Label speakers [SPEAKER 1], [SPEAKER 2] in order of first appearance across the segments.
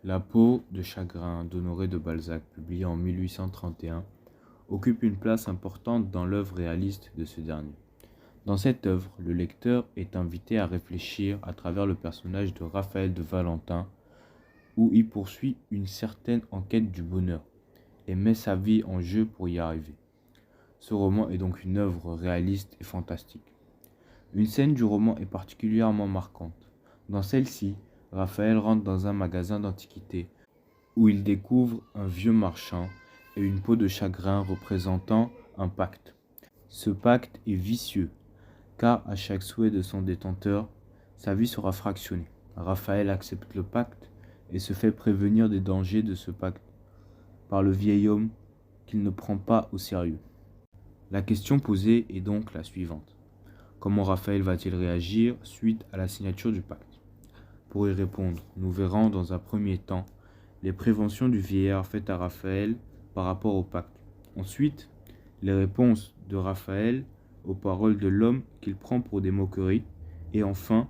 [SPEAKER 1] La peau de chagrin d'Honoré de Balzac, publiée en 1831, occupe une place importante dans l'œuvre réaliste de ce dernier. Dans cette œuvre, le lecteur est invité à réfléchir à travers le personnage de Raphaël de Valentin, où il poursuit une certaine enquête du bonheur et met sa vie en jeu pour y arriver. Ce roman est donc une œuvre réaliste et fantastique. Une scène du roman est particulièrement marquante. Dans celle-ci, Raphaël rentre dans un magasin d'antiquités où il découvre un vieux marchand et une peau de chagrin représentant un pacte. Ce pacte est vicieux, car à chaque souhait de son détenteur, sa vie sera fractionnée. Raphaël accepte le pacte et se fait prévenir des dangers de ce pacte par le vieil homme qu'il ne prend pas au sérieux. La question posée est donc la suivante. Comment Raphaël va-t-il réagir suite à la signature du pacte? Pour y répondre, nous verrons dans un premier temps les préventions du vieillard faites à Raphaël par rapport au pacte. Ensuite, les réponses de Raphaël aux paroles de l'homme qu'il prend pour des moqueries. Et enfin,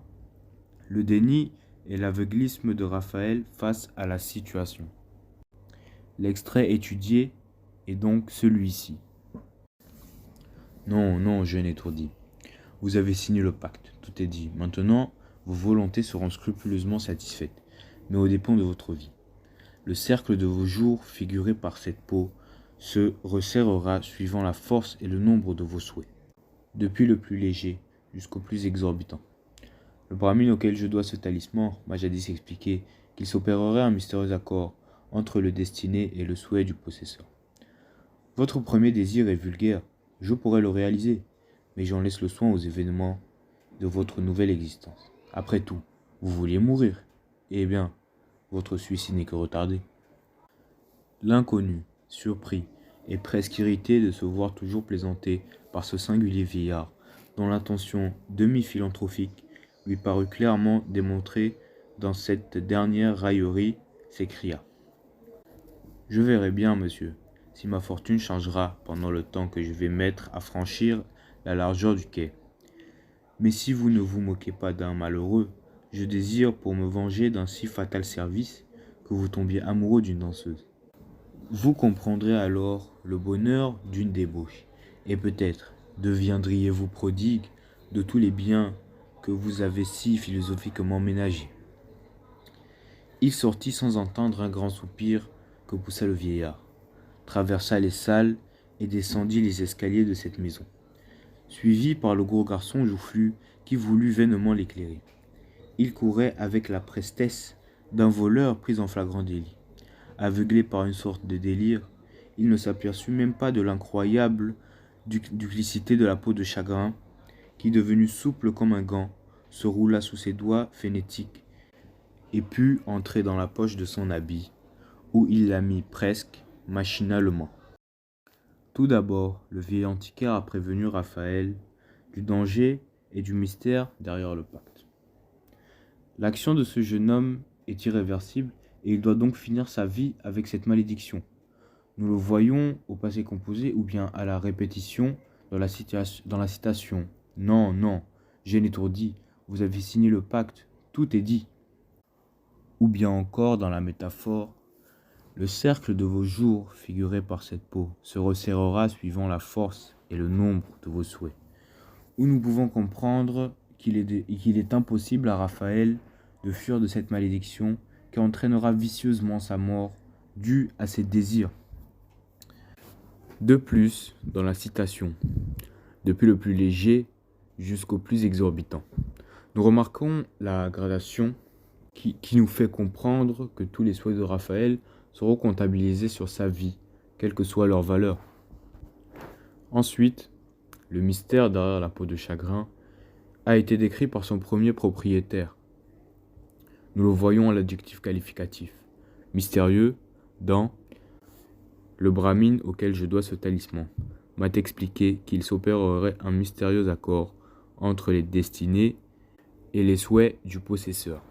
[SPEAKER 1] le déni et l'aveuglisme de Raphaël face à la situation. L'extrait étudié est donc celui-ci. Non, non, jeune étourdi. Vous avez signé le pacte, tout est dit. Maintenant, vos volontés seront scrupuleusement satisfaites, mais aux dépens de votre vie. Le cercle de vos jours, figuré par cette peau, se resserrera suivant la force et le nombre de vos souhaits, depuis le plus léger jusqu'au plus exorbitant. Le brahmine auquel je dois ce talisman m'a jadis expliqué qu'il s'opérerait un mystérieux accord entre le destiné et le souhait du possesseur. Votre premier désir est vulgaire, je pourrais le réaliser, mais j'en laisse le soin aux événements de votre nouvelle existence. Après tout, vous vouliez mourir. Eh bien, votre suicide n'est que retardé. L'inconnu, surpris et presque irrité de se voir toujours plaisanté par ce singulier vieillard, dont l'intention demi-philanthropique lui parut clairement démontrée dans cette dernière raillerie, s'écria. « Je verrai bien, monsieur, si ma fortune changera pendant le temps que je vais mettre à franchir la largeur du quai. Mais si vous ne vous moquez pas d'un malheureux, je désire pour me venger d'un si fatal service que vous tombiez amoureux d'une danseuse. Vous comprendrez alors le bonheur d'une débauche, et peut-être deviendriez-vous prodigue de tous les biens que vous avez si philosophiquement ménagés. » Il sortit sans entendre un grand soupir que poussa le vieillard, traversa les salles et descendit les escaliers de cette maison, suivi par le gros garçon joufflu qui voulut vainement l'éclairer. Il courait avec la prestesse d'un voleur pris en flagrant délit. Aveuglé par une sorte de délire, il ne s'aperçut même pas de l'incroyable duplicité de la peau de chagrin qui, devenue souple comme un gant, se roula sous ses doigts frénétiques et put entrer dans la poche de son habit, où il la mit presque machinalement. Tout d'abord, le vieil antiquaire a prévenu Raphaël du danger et du mystère derrière le pacte. L'action de ce jeune homme est irréversible et il doit donc finir sa vie avec cette malédiction. Nous le voyons au passé composé ou bien à la répétition dans la citation. Non, non, jeune étourdi, vous avez signé le pacte, tout est dit. Ou bien encore dans la métaphore. Le cercle de vos jours, figuré par cette peau, se resserrera suivant la force et le nombre de vos souhaits. Où nous pouvons comprendre qu'il est impossible à Raphaël de fuir de cette malédiction qui entraînera vicieusement sa mort due à ses désirs. De plus, dans la citation, depuis le plus léger jusqu'au plus exorbitant, nous remarquons la gradation qui nous fait comprendre que tous les souhaits de Raphaël seront comptabilisés sur sa vie, quelle que soit leur valeur. Ensuite, le mystère derrière la peau de chagrin a été décrit par son premier propriétaire. Nous le voyons à l'adjectif qualificatif, mystérieux, dans « Le brahmine auquel je dois ce talisman m'a expliqué qu'il s'opérerait un mystérieux accord entre les destinées et les souhaits du possesseur. »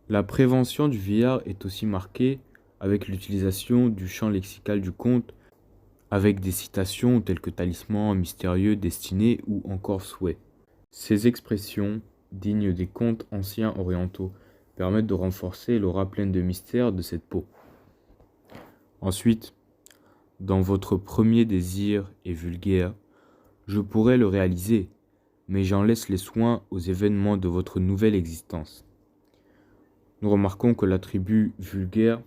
[SPEAKER 1] La prévention du vieillard est aussi marquée avec l'utilisation du champ lexical du conte, avec des citations telles que talisman, mystérieux, destiné ou encore souhait. Ces expressions, dignes des contes anciens orientaux, permettent de renforcer l'aura pleine de mystère de cette peau. Ensuite, dans votre premier désir et vulgaire, je pourrais le réaliser, mais j'en laisse les soins aux événements de votre nouvelle existence. Nous remarquons que l'attribut vulgaire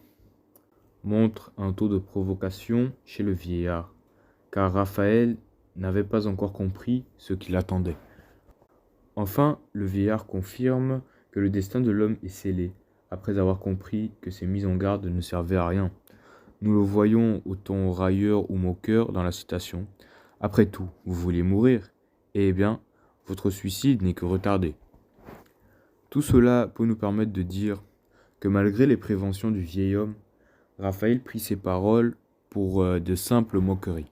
[SPEAKER 1] montre un taux de provocation chez le vieillard, car Raphaël n'avait pas encore compris ce qu'il attendait. Enfin, le vieillard confirme que le destin de l'homme est scellé, après avoir compris que ses mises en garde ne servaient à rien. Nous le voyons au ton railleur ou moqueur dans la citation. Après tout, vous voulez mourir? Eh bien, votre suicide n'est que retardé. Tout cela peut nous permettre de dire que malgré les préventions du vieil homme, Raphaël prit ses paroles pour de simples moqueries.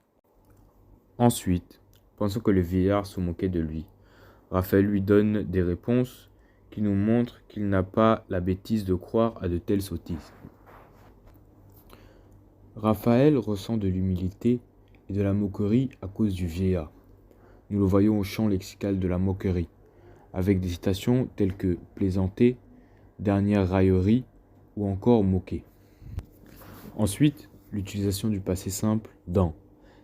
[SPEAKER 1] Ensuite, pensant que le vieillard se moquait de lui, Raphaël lui donne des réponses qui nous montrent qu'il n'a pas la bêtise de croire à de telles sottises. Raphaël ressent de l'humilité et de la moquerie à cause du vieillard. Nous le voyons au champ lexical de la moquerie, avec des citations telles que plaisanter, dernière raillerie ou encore moquer. Ensuite, l'utilisation du passé simple dans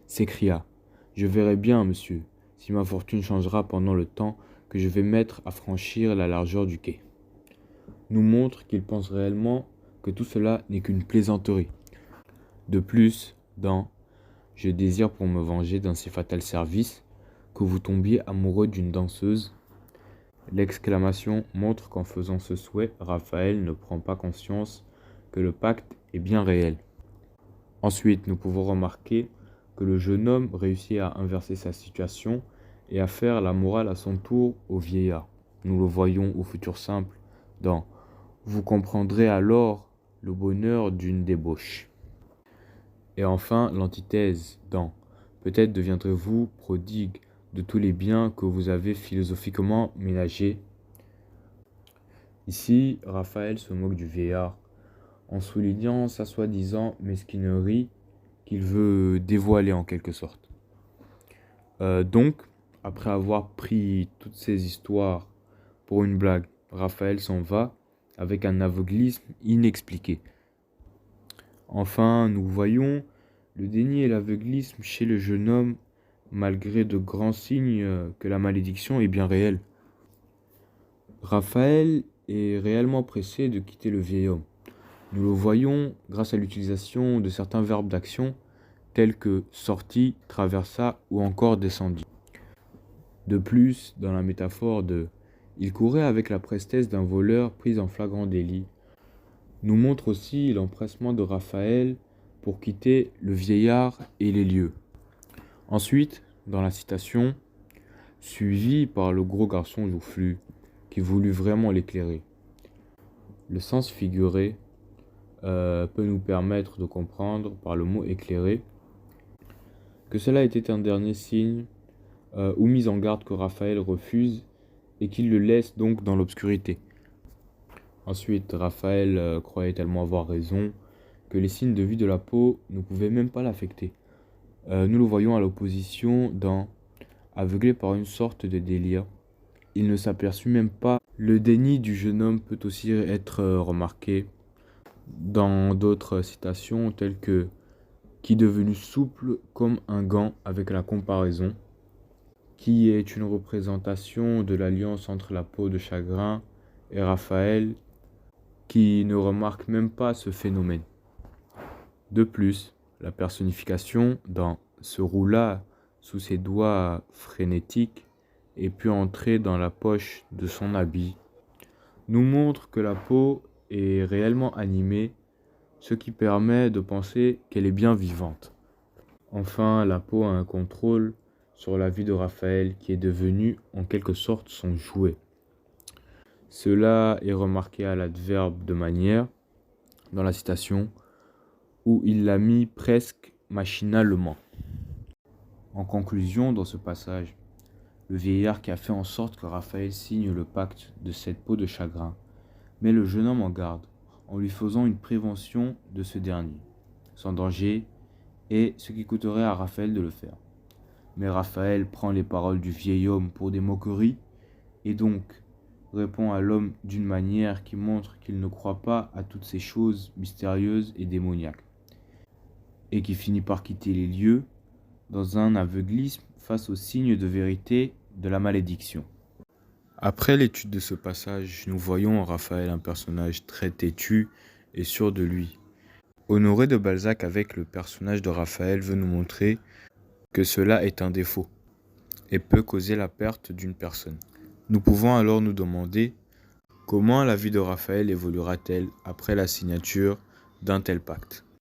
[SPEAKER 1] s'écria « Je verrai bien, monsieur, si ma fortune changera pendant le temps que je vais mettre à franchir la largeur du quai. » nous montre qu'il pense réellement que tout cela n'est qu'une plaisanterie. De plus, dans « Je désire pour me venger d'un si fatal service que vous tombiez amoureux d'une danseuse », l'exclamation montre qu'en faisant ce souhait, Raphaël ne prend pas conscience que le pacte est bien réel. Ensuite, nous pouvons remarquer que le jeune homme réussit à inverser sa situation et à faire la morale à son tour au vieillard. Nous le voyons au futur simple dans « Vous comprendrez alors le bonheur d'une débauche ». Et enfin, l'antithèse dans « Peut-être deviendrez-vous prodigue de tous les biens que vous avez philosophiquement ménagés ». Ici, Raphaël se moque du vieillard en soulignant sa soi-disant mesquinerie qu'il veut dévoiler en quelque sorte. Donc, après avoir pris toutes ces histoires pour une blague, Raphaël s'en va avec un aveuglisme inexpliqué. Enfin, nous voyons le déni et l'aveuglisme chez le jeune homme, malgré de grands signes que la malédiction est bien réelle. Raphaël est réellement pressé de quitter le vieil homme. Nous le voyons grâce à l'utilisation de certains verbes d'action tels que sortit, traversa ou encore descendit. De plus, dans la métaphore de « il courait avec la prestesse d'un voleur pris en flagrant délit », nous montre aussi l'empressement de Raphaël pour quitter le vieillard et les lieux. Ensuite, dans la citation, suivi par le gros garçon joufflu qui voulut vraiment l'éclairer. Le sens figuré peut nous permettre de comprendre par le mot éclairer que cela était un dernier signe ou mise en garde que Raphaël refuse et qu'il le laisse donc dans l'obscurité. Ensuite, Raphaël croyait tellement avoir raison que les signes de vie de la peau ne pouvaient même pas l'affecter. Nous le voyons à l'opposition dans « aveuglé par une sorte de délire ». Il ne s'aperçut même pas. Le déni du jeune homme peut aussi être remarqué dans d'autres citations telles que « qui devenu souple comme un gant avec la comparaison », qui est une représentation de l'alliance entre la peau de chagrin et Raphaël, qui ne remarque même pas ce phénomène. De plus, la personnification dans ce roula sous ses doigts frénétiques et puis entrer dans la poche de son habit nous montre que la peau est réellement animée, ce qui permet de penser qu'elle est bien vivante. Enfin, la peau a un contrôle sur la vie de Raphaël qui est devenu en quelque sorte son jouet. Cela est remarqué à l'adverbe de manière, dans la citation, où il l'a mis presque machinalement. En conclusion, dans ce passage, le vieillard qui a fait en sorte que Raphaël signe le pacte de cette peau de chagrin met le jeune homme en garde en lui faisant une prévention de ce dernier, sans danger et ce qui coûterait à Raphaël de le faire. Mais Raphaël prend les paroles du vieil homme pour des moqueries et donc répond à l'homme d'une manière qui montre qu'il ne croit pas à toutes ces choses mystérieuses et démoniaques, et qui finit par quitter les lieux dans un aveuglisme face aux signes de vérité de la malédiction. Après l'étude de ce passage, nous voyons en Raphaël un personnage très têtu et sûr de lui. Honoré de Balzac avec le personnage de Raphaël veut nous montrer que cela est un défaut et peut causer la perte d'une personne. Nous pouvons alors nous demander comment la vie de Raphaël évoluera-t-elle après la signature d'un tel pacte.